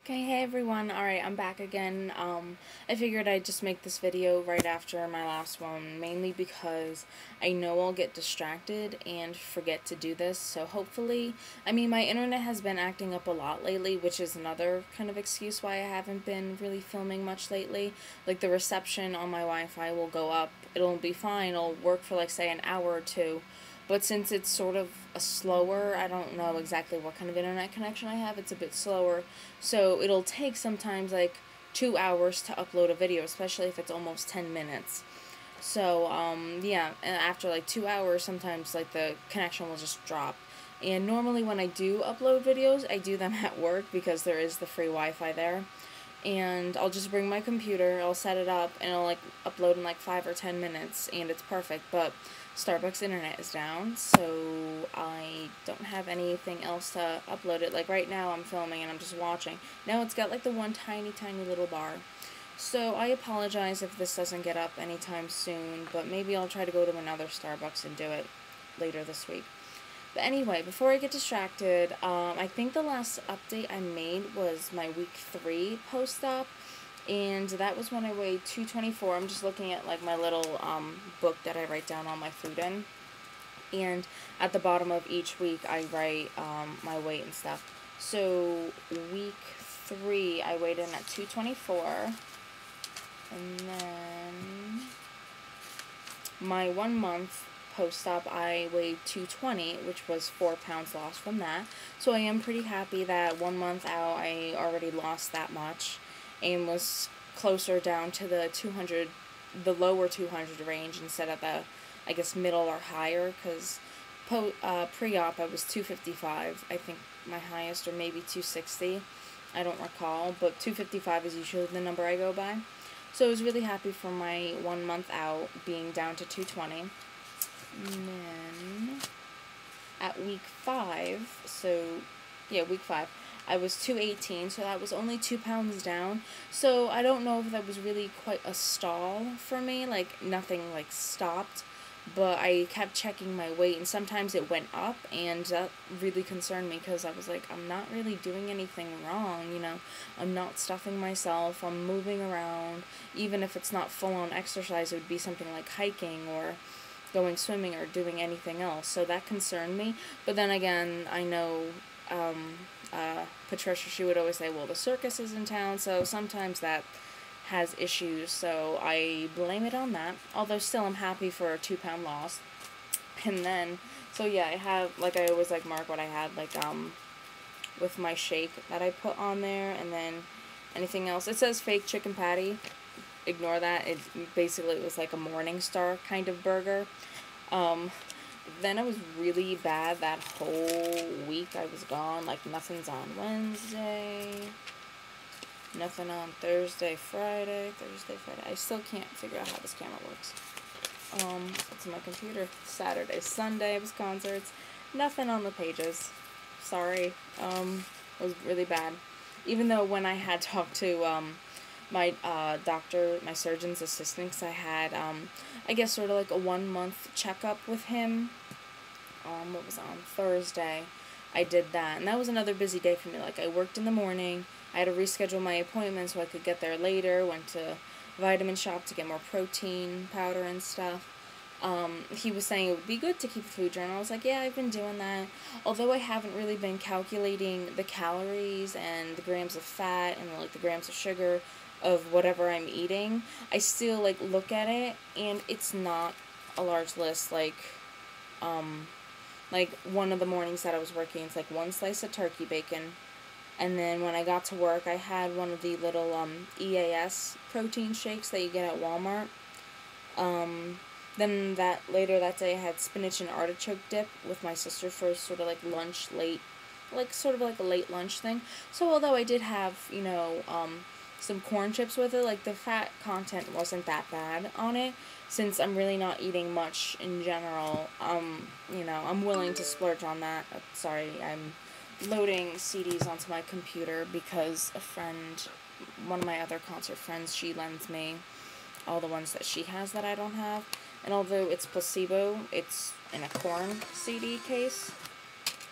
Okay, hey everyone. Alright, I'm back again. I figured I'd just make this video right after my last one, mainly because I know I'll get distracted and forget to do this, so hopefully, my internet has been acting up a lot lately, which is another kind of excuse why I haven't been really filming much lately. Like, the reception on my Wi-Fi will go up, it'll be fine, it'll work for like, say, an hour or two. But since it's sort of a slower, I don't know exactly what kind of internet connection I have, it's a bit slower. So it'll take sometimes like 2 hours to upload a video, especially if it's almost 10 minutes. So, yeah, and after like 2 hours, sometimes like the connection will just drop. And normally when I do upload videos, I do them at work because there is the free Wi-Fi there. And I'll just bring my computer, I'll set it up, and I'll like upload in like 5 or 10 minutes, and it's perfect. But Starbucks internet is down, so I don't have anything else to upload it. Like right now I'm filming and I'm just watching. Now it's got like the one tiny little bar. So I apologize if this doesn't get up anytime soon, but maybe I'll try to go to another Starbucks and do it later this week. But anyway, before I get distracted, I think the last update I made was my week 3 post-op, and that was when I weighed 224. I'm just looking at like my little book that I write down all my food in, and at the bottom of each week I write my weight and stuff. So week 3 I weighed in at 224, and then my 1 month post-op I weighed 220, which was 4 pounds lost from that. So I am pretty happy that 1 month out I already lost that much and was closer down to the 200, the lower 200 range instead of the, I guess, middle or higher, because pre-op I was 255, I think my highest, or maybe 260, I don't recall, but 255 is usually the number I go by. So I was really happy for my 1 month out being down to 220. And then at week 5, week 5, I was 218, so that was only 2 pounds down. So I don't know if that was really quite a stall for me, like nothing like stopped, but I kept checking my weight, and sometimes it went up, and that really concerned me because I was like, I'm not really doing anything wrong, I'm not stuffing myself, I'm moving around. Even if it's not full-on exercise, it would be something like hiking or going swimming or doing anything else, so that concerned me. But then again, I know Patricia, she would always say, well, the circus is in town, so sometimes that has issues, so I blame it on that, although still I'm happy for a 2 pound loss. And then, so yeah, I have, like, I always, like, mark what I had, like, with my shake that I put on there, and then anything else. It says fake chicken patty, ignore that. It basically was like a Morningstar kind of burger. Then I was really bad that whole week. I was gone. Like, nothing's on Wednesday, nothing on Thursday, Friday. I still can't figure out how this camera works. It's my computer. Saturday, Sunday was concerts. Nothing on the pages. Sorry. It was really bad. Even though when I had talked to my doctor, my surgeon's assistant, 'cause I had, I guess, sort of like a 1 month checkup with him. What was it, on Thursday? I did that, and that was another busy day for me. Like, I worked in the morning, I had to reschedule my appointment so I could get there later, went to Vitamin Shop to get more protein powder and stuff. He was saying it would be good to keep a food journal. I was like, yeah, I've been doing that. Although I haven't really been calculating the calories and the grams of fat and, like, the grams of sugar of whatever I'm eating, I still, like, look at it, and it's not a large list. Like, one of the mornings that I was working, it's like 1 slice of turkey bacon, and then when I got to work, I had one of the little, EAS protein shakes that you get at Walmart. Then later that day, I had spinach and artichoke dip with my sister for sort of like lunch, sort of like a late lunch thing. So although I did have, some corn chips with it, like, the fat content wasn't that bad on it, since I'm really not eating much in general. I'm willing to splurge on that. Sorry, I'm loading CDs onto my computer because a friend, one of my other concert friends, she lends me all the ones that she has that I don't have. And although it's Placebo, it's in a Korn CD case.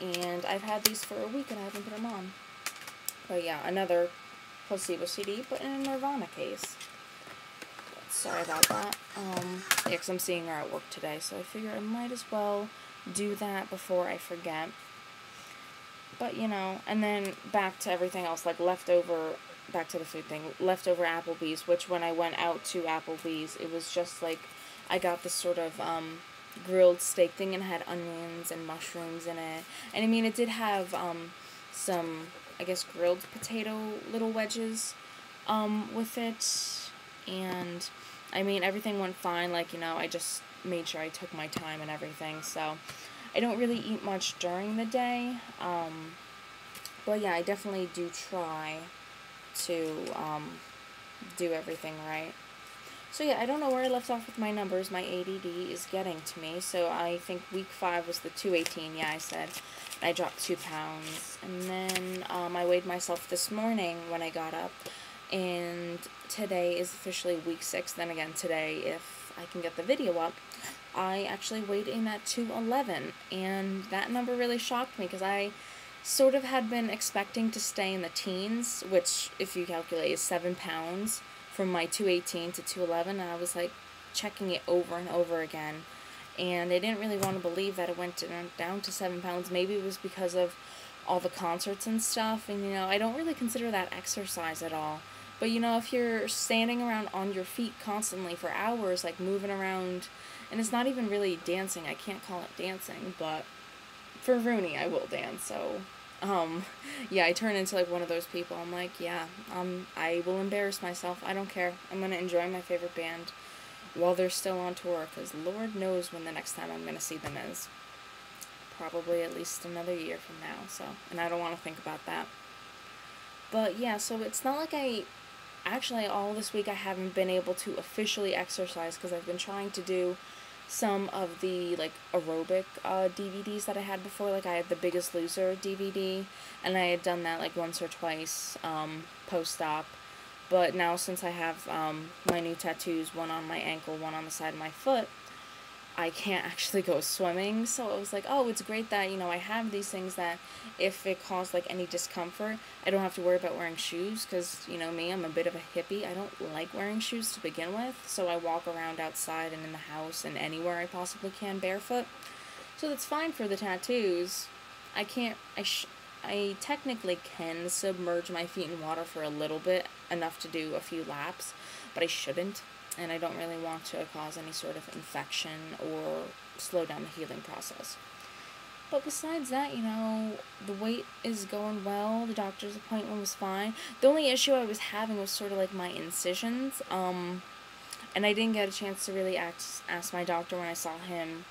And I've had these for a week and I haven't put them on. But yeah, another Placebo CD, but in a Nirvana case. Sorry about that. Yeah, because I'm seeing her at work today, so I figure I might as well do that before I forget. But, you know, and then back to everything else, like back to the food thing, leftover Applebee's, which when I went out to Applebee's, it was just like, I got this sort of, grilled steak thing, and had onions and mushrooms in it. And I mean, it did have, some, I guess, grilled potato little wedges, with it. And, I mean, everything went fine, like, you know, I just made sure I took my time and everything, so I don't really eat much during the day, but yeah, I definitely do try to, do everything right. So yeah, I don't know where I left off with my numbers. My ADD is getting to me, so I think week 5 was the 218, yeah, I said. I dropped 2 pounds, and then, I weighed myself this morning when I got up, and today is officially week 6, then again today, if I can get the video up, I actually weighed in at 211, and that number really shocked me, because I sort of had been expecting to stay in the teens, which, if you calculate, is 7 pounds from my 218 to 211, and I was, like, checking it over and over again, and I didn't really want to believe that it went down to 7 pounds. Maybe it was because of all the concerts and stuff, and, you know, I don't really consider that exercise at all. But, you know, if you're standing around on your feet constantly for hours, like, moving around, and it's not even really dancing, I can't call it dancing, but for Rooney, I will dance, so, yeah, I turn into, like, one of those people. I'm like, yeah, I will embarrass myself, I don't care, I'm gonna enjoy my favorite band while they're still on tour, because Lord knows when the next time I'm gonna see them is. Probably at least another year from now, so, and I don't want to think about that. But, yeah, so it's not like actually, all this week I haven't been able to officially exercise, because I've been trying to do some of the, like, aerobic, DVDs that I had before. Like, I had the Biggest Loser DVD, and I had done that, like, once or twice, post-op. But now, since I have, my new tattoos, one on my ankle, one on the side of my foot, I can't actually go swimming, so I was like, oh, it's great that, you know, I have these things that if it caused, like, any discomfort, I don't have to worry about wearing shoes, because, you know me, I'm a bit of a hippie. I don't like wearing shoes to begin with, so I walk around outside and in the house and anywhere I possibly can barefoot. So that's fine for the tattoos. I technically can submerge my feet in water for a little bit, enough to do a few laps, but I shouldn't. And I don't really want to cause any sort of infection or slow down the healing process. But besides that, you know, the weight is going well, the doctor's appointment was fine. The only issue I was having was sort of like my incisions, and I didn't get a chance to really ask my doctor when I saw him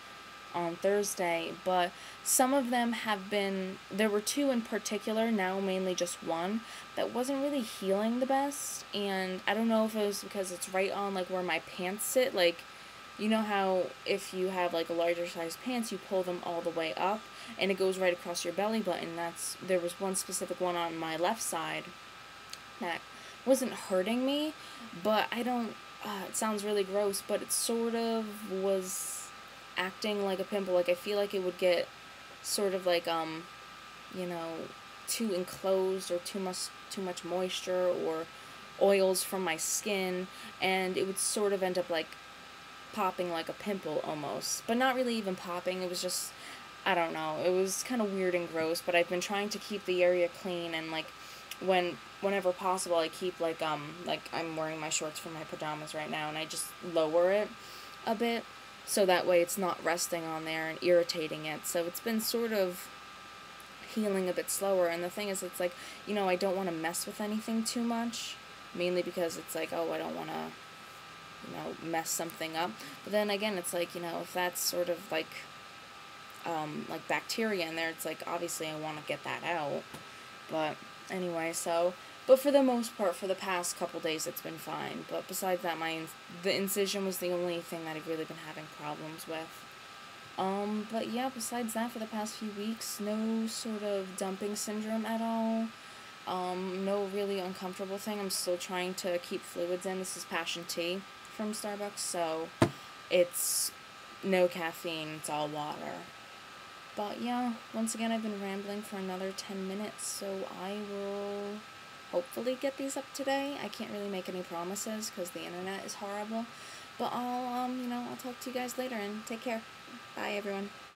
on Thursday, but some of them have been, there were 2 in particular, now mainly just 1, that wasn't really healing the best, and I don't know if it was because it's right on, like, where my pants sit, like, you know how if you have, like, a larger size pants, you pull them all the way up, and it goes right across your belly button. There was one specific one on my left side that wasn't hurting me, but I don't, it sounds really gross, but it sort of was acting like a pimple. Like, I feel like it would get sort of like, you know, too enclosed, or too much moisture or oils from my skin, and it would sort of end up like popping like a pimple almost, but not really even popping. It was just, I don't know, it was kind of weird and gross, but I've been trying to keep the area clean, and like whenever possible, I keep like I'm wearing my shorts for my pajamas right now, and I just lower it a bit, so that way it's not resting on there and irritating it. So it's been sort of healing a bit slower, and the thing is, it's like, you know, I don't want to mess with anything too much, mainly because it's like, oh, I don't want to, you know, mess something up. But then again, it's like, you know, if that's sort of like bacteria in there, it's like, obviously I want to get that out. But anyway, so, but for the most part, for the past couple days, it's been fine. But besides that, the incision was the only thing that I've really been having problems with. But yeah, besides that, for the past few weeks, no sort of dumping syndrome at all. No really uncomfortable thing. I'm still trying to keep fluids in. This is Passion Tea from Starbucks, so it's no caffeine, it's all water. But yeah, once again, I've been rambling for another 10 minutes, so I will hopefully get these up today. I can't really make any promises because the internet is horrible. But I'll talk to you guys later and take care. Bye, everyone.